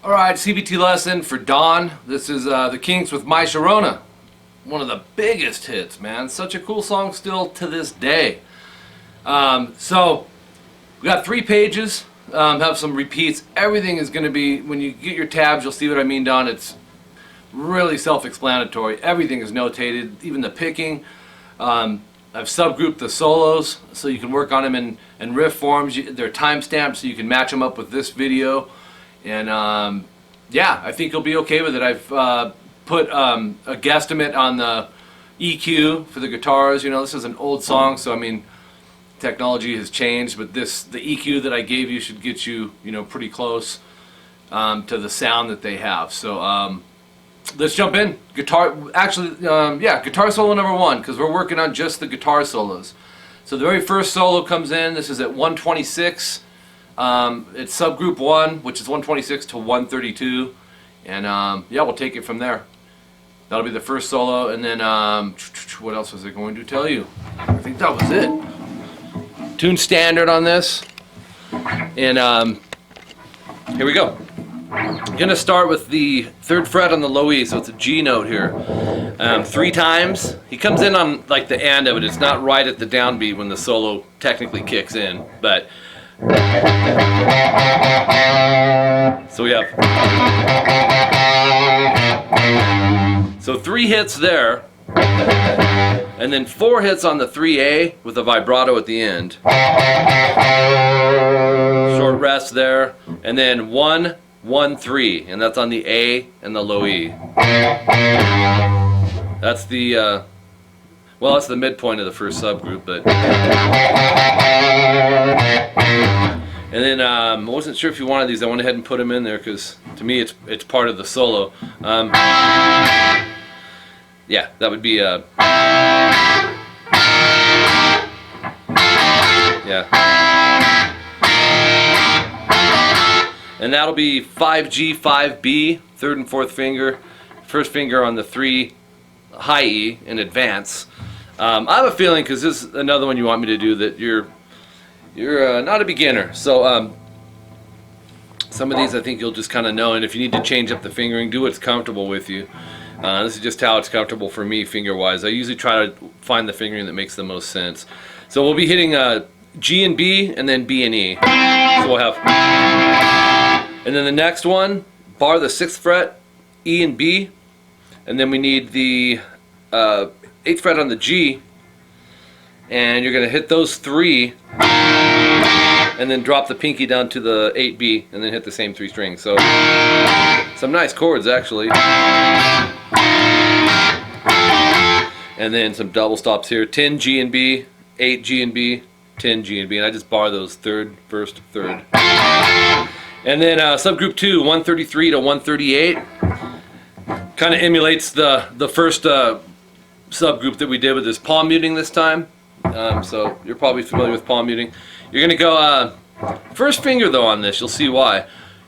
Alright, CVT lesson for Dawn. This is the KINKS with My Sharona. One of the biggest hits, man. Such a cool song still to this day. So, we got 3 pages, have some repeats. Everything is going to be, when you get your tabs, you'll see what I mean, Dawn. It's really self-explanatory. Everything is notated, even the picking. I've subgrouped the solos so you can work on them in riff forms. They're time-stamped so you can match them up with this video. And yeah, I think you'll be okay with it. I've put a guesstimate on the EQ for the guitars. You know, this is an old song, so I mean, technology has changed, but the EQ that I gave you should get you, pretty close to the sound that they have. So let's jump in. Guitar solo number 1, because we're working on just the guitar solos. So the very first solo comes in. This is at 126. It's subgroup 1, which is 126 to 132, and yeah, we'll take it from there. That'll be the first solo, and then what else was I going to tell you? I think that was it. Tune standard on this, and here we go. I'm gonna start with the 3rd fret on the low E, so it's a G note here. 3 times. He comes in on like the end of it. It's not right at the downbeat when the solo technically kicks in, but. So we have 3 hits there, and then 4 hits on the 3A with a vibrato at the end. Short rest there, and then 1, 1, 3, and that's on the A and the low E. That's the well, that's the midpoint of the first subgroup, but. And then I wasn't sure if you wanted these. I went ahead and put them in there because to me it's part of the solo. Yeah, that would be yeah. And that'll be 5G, 5B, 3rd and 4th finger, 1st finger on the 3 high E in advance. I have a feeling, because this is another one you want me to do, that you're not a beginner, so some of these I think you'll just kind of know, and if you need to change up the fingering, do what's comfortable with you. This is just how it's comfortable for me finger-wise. I usually try to find the fingering that makes the most sense. So we'll be hitting G and B, and then B and E. So we'll have, and then the next one, bar the 6th fret, E and B, and then we need the 8th fret on the G, and you're going to hit those 3, and then drop the pinky down to the 8B, and then hit the same 3 strings. So some nice chords actually. And then some double stops here: 10 G and B, 8 G and B, 10 G and B, and I just bar those 3rd, 1st, 3rd. And then subgroup 2, 133 to 138, kind of emulates the first subgroup that we did with this palm muting this time. So you're probably familiar with palm muting. You're going to go 1st finger though on this. You'll see why.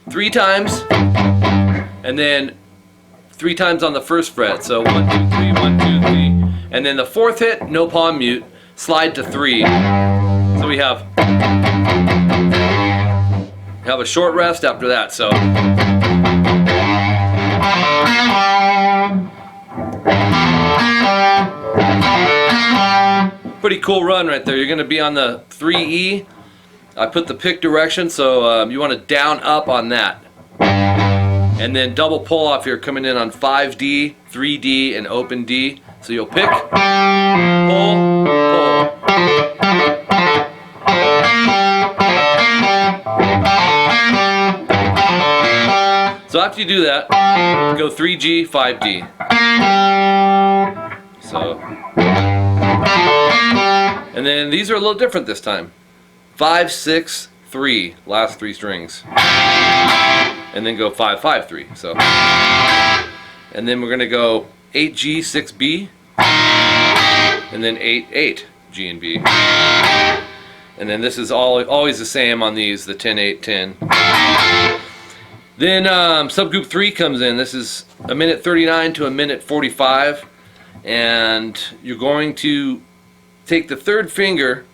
3 times, and then 3 times on the 1st fret. So 1, 2, 3, 1, 2, 3. And then the 4th hit, no palm mute, slide to 3. So we have a short rest after that. So pretty cool run right there. You're going to be on the 3E. I put the pick direction, so you want to down up on that. And then double pull off here, coming in on 5D, 3D, and open D. So you'll pick, pull, pull. So after you do that, go 3G, 5D. So, and then these are a little different this time. 5, 6, 3, last 3 strings. And then go 5, 5, 3. So, and then we're gonna go 8G, 6B, and then 8, 8, G and B. And then this is always the same on these, the 10, 8, 10. Then subgroup 3 comes in. This is a minute 39 to a minute 45, and you're going to take the 3rd finger,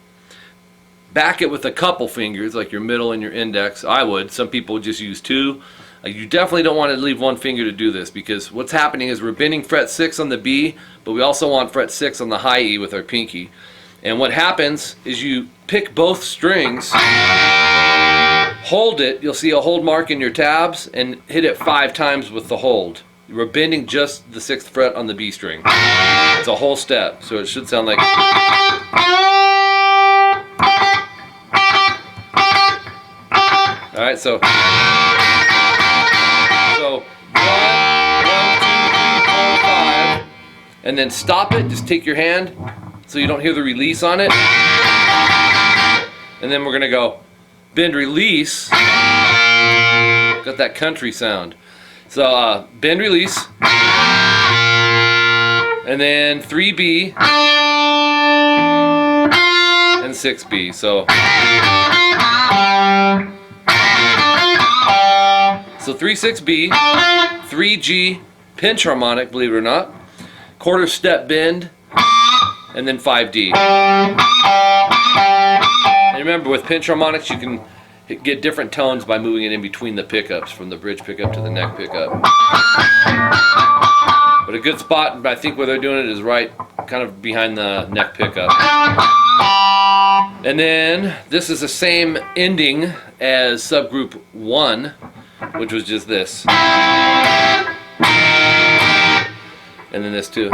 back it with a couple fingers, like your middle and your index. I would. Some people just use 2. You definitely don't want to leave one finger to do this, because what's happening is we're bending fret 6 on the B, but we also want fret 6 on the high E with our pinky. And what happens is you pick both strings, hold it, you'll see a hold mark in your tabs, and hit it 5 times with the hold. We're bending just the 6th fret on the B string. It's a whole step, so it should sound like... Alright, so 1, 2, 3, 4, 5, and then stop it, just take your hand so you don't hear the release on it. And then we're going to go bend release. Got that country sound. So bend release. And then 3B and 6B. So 3-6B, 3G, pinch harmonic, believe it or not, quarter step bend, and then 5D. And remember, with pinch harmonics, you can get different tones by moving it in between the pickups, from the bridge pickup to the neck pickup. But a good spot, I think where they're doing it is right kind of behind the neck pickup. And then this is the same ending as subgroup 1, which was just this. And then this too.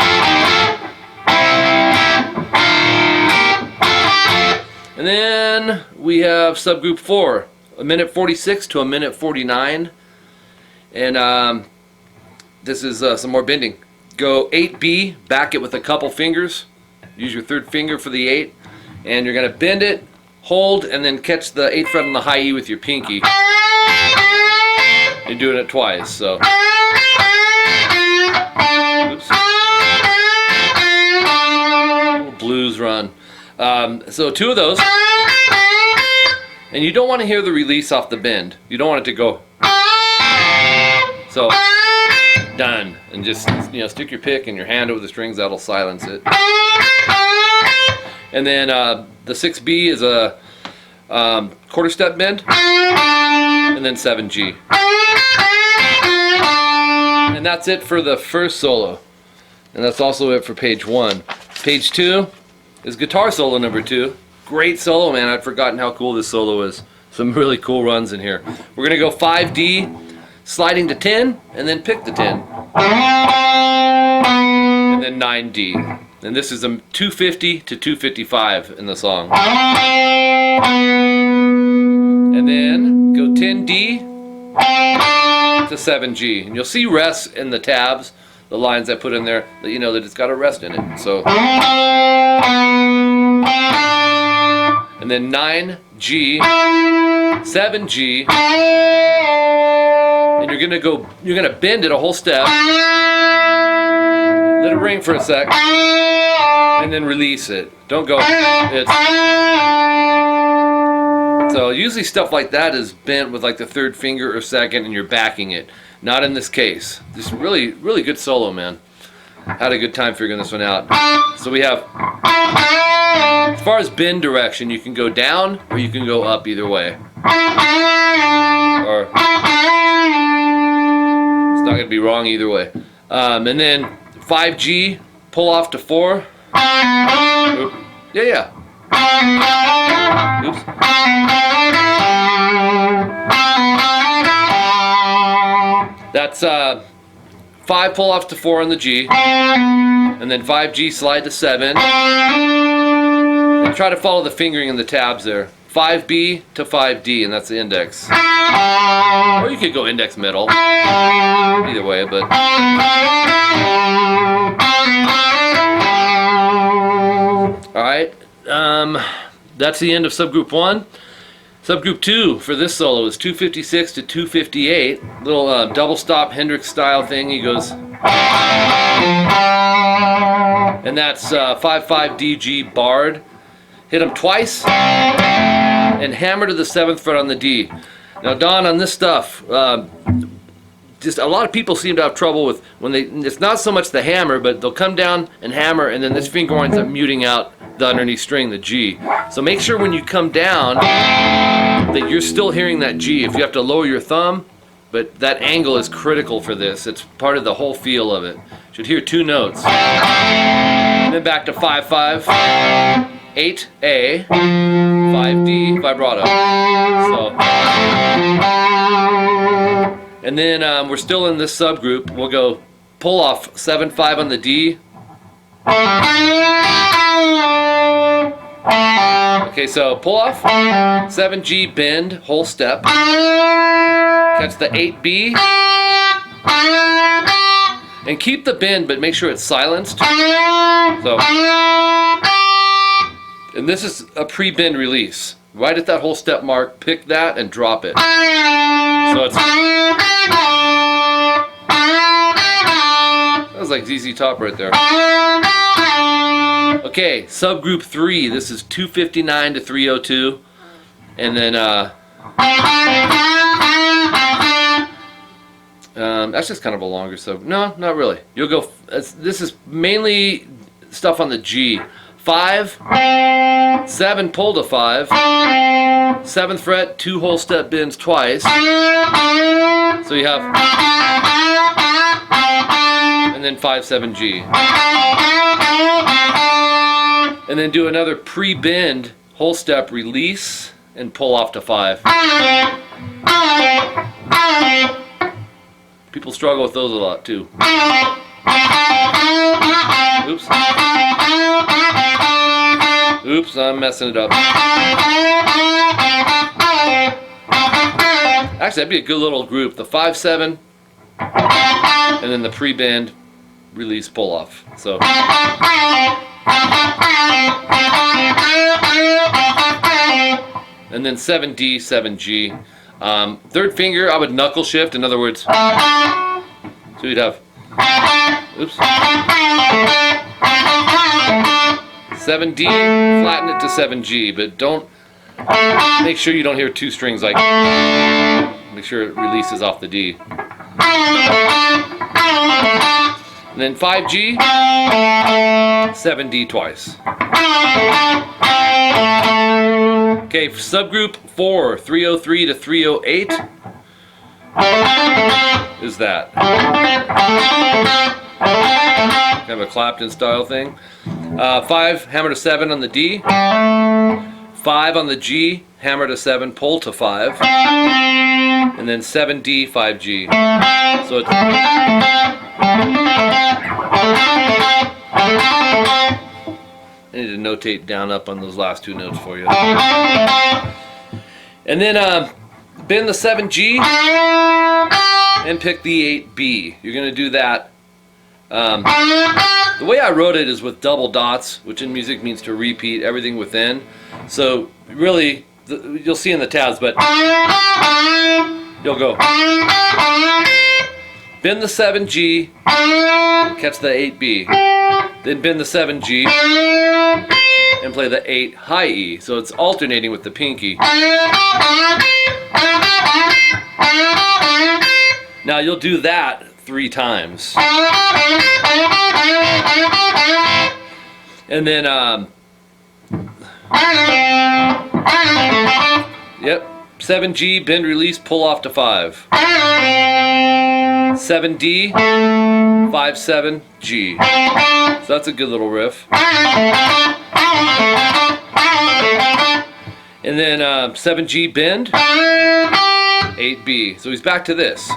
And then we have subgroup 4, a minute 46 to a minute 49. And this is some more bending. Go 8B, back it with a couple fingers. Use your 3rd finger for the 8. And you're going to bend it, hold, and then catch the 8th fret on the high E with your pinky. You're doing it twice, so. Oops. Little blues run. So 2 of those. And you don't want to hear the release off the bend. You don't want it to go. So, done. And just, stick your pick and your hand over the strings, that'll silence it. And then the 6B is a quarter step bend. And then 7G. And that's it for the first solo. And that's also it for page 1. Page 2 is guitar solo number 2. Great solo, man. I'd forgotten how cool this solo is. Some really cool runs in here. We're going to go 5D, sliding to 10, and then pick the 10. And then 9D. And this is a 250 to 255 in the song. And then go 10D to 7G. And you'll see rests in the tabs, the lines I put in there, that you know that it's got a rest in it. So, and then 9G, 7G, and you're gonna bend it a whole step, let it ring for a sec, and then release it. Don't go, so usually stuff like that is bent with like the 3rd finger or 2nd, and you're backing it. Not in this case. Just really, really good solo, man. Had a good time figuring this one out. So we have, as far as bend direction, you can go down or you can go up, either way. Or it's not going to be wrong either way. And then 5G, pull off to 4. Oop. Yeah. Oops. That's 5 pull off to 4 on the G, and then 5G slide to 7. And try to follow the fingering in the tabs there. 5B to 5D, and that's the index. Or you could go index middle. Either way, but. Alright, that's the end of subgroup 1. Subgroup 2 for this solo is 256 to 258. Little double stop Hendrix style thing. He goes. And that's 5-5-D-G barred. Hit them twice and hammer to the 7th fret on the D. Now, Don, on this stuff, just a lot of people seem to have trouble with when it's not so much the hammer, but they'll come down and hammer, and then this finger winds up muting out the underneath string, the G. So make sure when you come down that you're still hearing that G. If you have to lower your thumb, but that angle is critical for this. It's part of the whole feel of it. You should hear 2 notes. And then back to 5/5, 8A, 5D, vibrato. So, and then we're still in this subgroup. We'll go pull off 7/5 on the D. Okay, so pull off, 7G, bend, whole step, catch the 8B, and keep the bend, but make sure it's silenced. So, and this is a pre-bend release. Right at that whole step mark, pick that and drop it. So it's, that was like ZZ Top right there. Okay, subgroup 3, this is 259 to 302, and then that's just kind of a longer sub. No, not really. You'll go, this is mainly stuff on the G. 5, 7, pull to 5, 7th fret, 2 whole step bends twice, so you have, and then 5, 7G. And then do another pre-bend, whole step, release, and pull off to 5. People struggle with those a lot too. Oops. Oops, I'm messing it up. Actually, that'd be a good little group. The 5/7, and then the pre-bend, release, pull off. So. And then 7D, 7G. 3rd finger, I would knuckle shift. In other words, so you'd have, oops, 7D, flatten it to 7G, but don't, make sure you don't hear 2 strings like, make sure it releases off the D. And then 5G, 7D twice. Okay, subgroup 4, 303 to 308 is that. Kind of a Clapton style thing. 5, hammer to 7 on the D. 5 on the G, hammer to 7, pull to 5. And then 7D, 5G. So it's, I need to notate down up on those last 2 notes for you. And then bend the 7G and pick the 8B. You're going to do that. The way I wrote it is with double dots, which in music means to repeat everything within. So really, you'll see in the tabs, but you'll go bend the 7G, catch the 8B. Then bend the 7G and play the 8 high E. So it's alternating with the pinky. Now you'll do that 3 times. And then, yep, 7G, bend, release, pull off to 5. 7D, 5/7, G. So that's a good little riff. And then 7G bend, 8B. So he's back to this.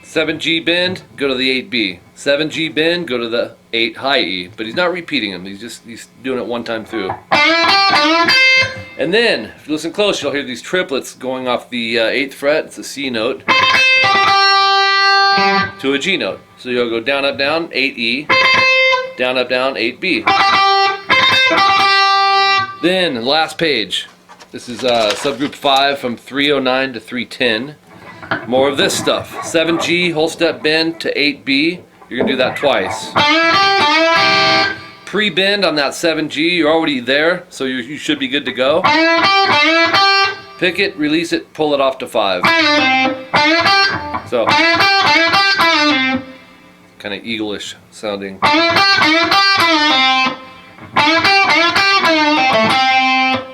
7G bend, go to the 8B. 7G bend, go to the 8 high E. But he's not repeating them. He's doing it 1 time through. And then, if you listen close, you'll hear these triplets going off the 8th fret. It's a C note to a G note. So you'll go down, up, down, 8E, down, up, down, 8B. Then, last page. This is subgroup 5 from 309 to 310. More of this stuff. 7G, whole step bend to 8B. You're going to do that twice. Pre-bend on that 7G. You're already there, so you should be good to go. Pick it, release it, pull it off to 5. So, kind of eagle-ish sounding.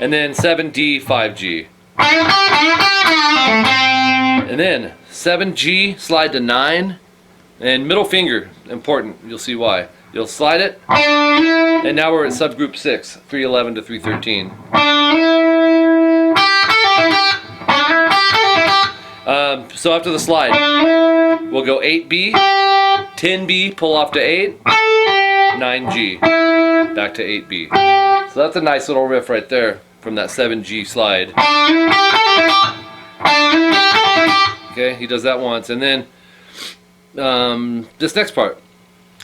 And then 7D, 5G. And then 7G, slide to 9, and middle finger, important, you'll see why. You'll slide it, and now we're at subgroup 6, 311 to 313. So after the slide, we'll go 8B, 10B, pull off to 8, 9G, back to 8B. So that's a nice little riff right there from that 7G slide. Okay, he does that once, and then this next part,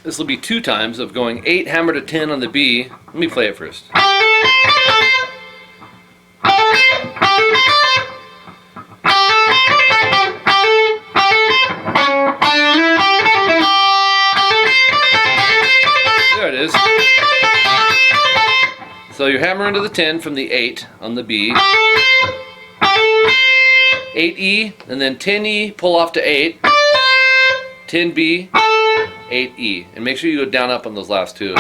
this will be 2 times of going 8 hammer to 10 on the B. Let me play it first. There it is. So you hammer into the 10 from the 8 on the B. 8E, and then 10E, pull off to 8. 10B, 8E. And make sure you go down up on those last 2.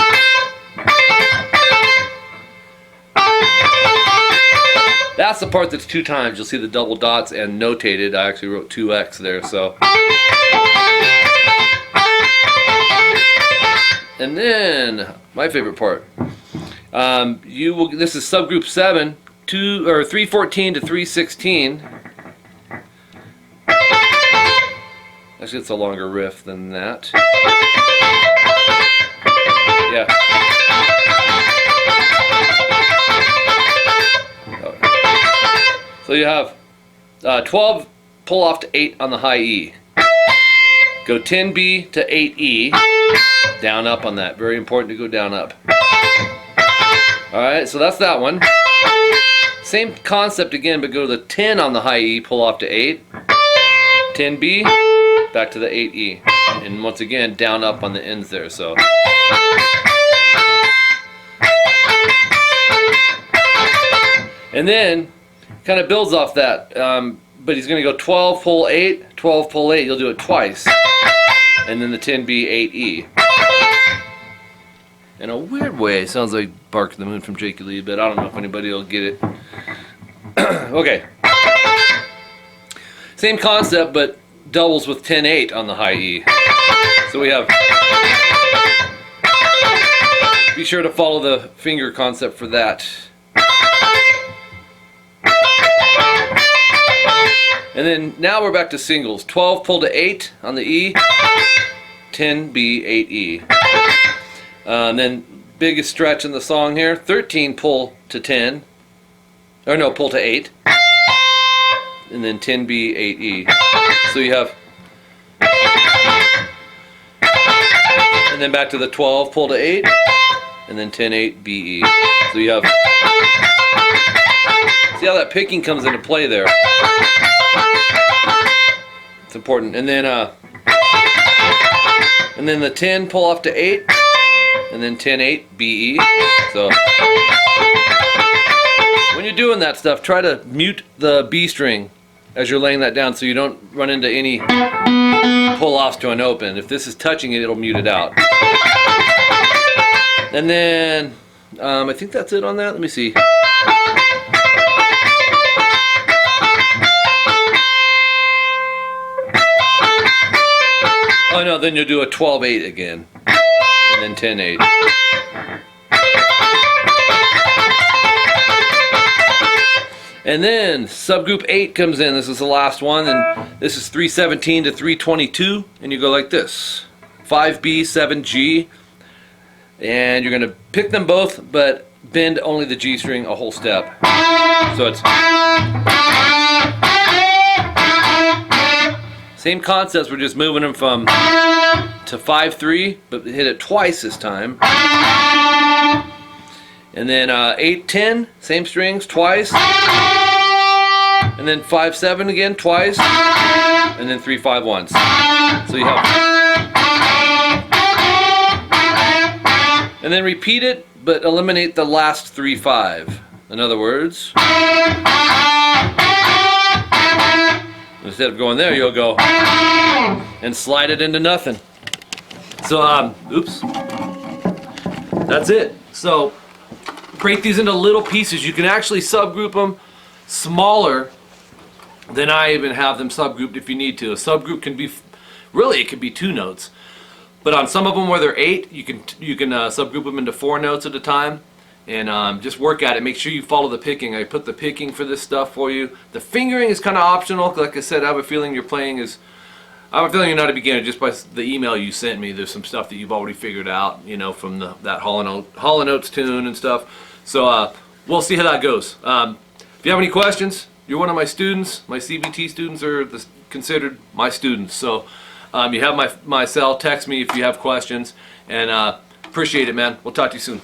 That's the part that's 2 times. You'll see the double dots and notated. I actually wrote 2X there, so. And then, my favorite part. This is subgroup 7, 314 to 316. Actually, it's a longer riff than that. Yeah. So you have 12, pull off to 8 on the high E. Go 10B to 8E. Down up on that. Very important to go down up. Alright, so that's that one. Same concept again, but go to the 10 on the high E, pull off to 8. 10B, back to the 8E. And once again, down up on the ends there, so. And then, kind of builds off that, but he's going to go 12, pull 8, 12, pull 8. You'll do it twice. And then the 10B, 8E. In a weird way, it sounds like Bark the Moon from Jake Lee, but I don't know if anybody will get it. Okay. Same concept, but doubles with 10-8 on the high E. So we have... Be sure to follow the finger concept for that. And then now we're back to singles. 12 pull to 8 on the E. 10B, 8E. And then biggest stretch in the song here. 13 pull to 10. Or no, pull to 8. And then 10B, 8E. So you have... And then back to the 12, pull to 8. And then 10, 8, BE. So you have... See how that picking comes into play there. It's important. And then the 10, pull off to 8. And then 10, 8, BE. So... When you're doing that stuff, try to mute the B string as you're laying that down so you don't run into any pull-offs to an open. If this is touching it, it'll mute it out. And then, I think that's it on that. Let me see. Oh no, then you'll do a 12-8 again. And then 10-8. And then subgroup 8 comes in. This is the last one, and this is 317 to 322, and you go like this: 5B, 7G, and you're going to pick them both, but bend only the G string a whole step. So it's same concepts. We're just moving them from to 5-3, but hit it twice this time. And then 8-10, same strings twice. And then 5-7 again twice. And then 3-5 once. So you have. And then repeat it, but eliminate the last 3-5. In other words, instead of going there, you'll go and slide it into nothing. So, oops. That's it. So, break these into little pieces. You can actually subgroup them smaller Then I even have them subgrouped if you need to. A subgroup can be, really it could be 2 notes. But on some of them where they're 8, you can subgroup them into 4 notes at a time. And just work at it. Make sure you follow the picking. I put the picking for this stuff for you. The fingering is kind of optional. Like I said, I have a feeling your playing is, I have a feeling you're not a beginner just by the email you sent me. There's some stuff that you've already figured out, you know, from that Hall & Oates tune and stuff. So we'll see how that goes. If you have any questions, you're one of my students. My CVT students are considered my students. So you have my cell. Text me if you have questions. And appreciate it, man. We'll talk to you soon.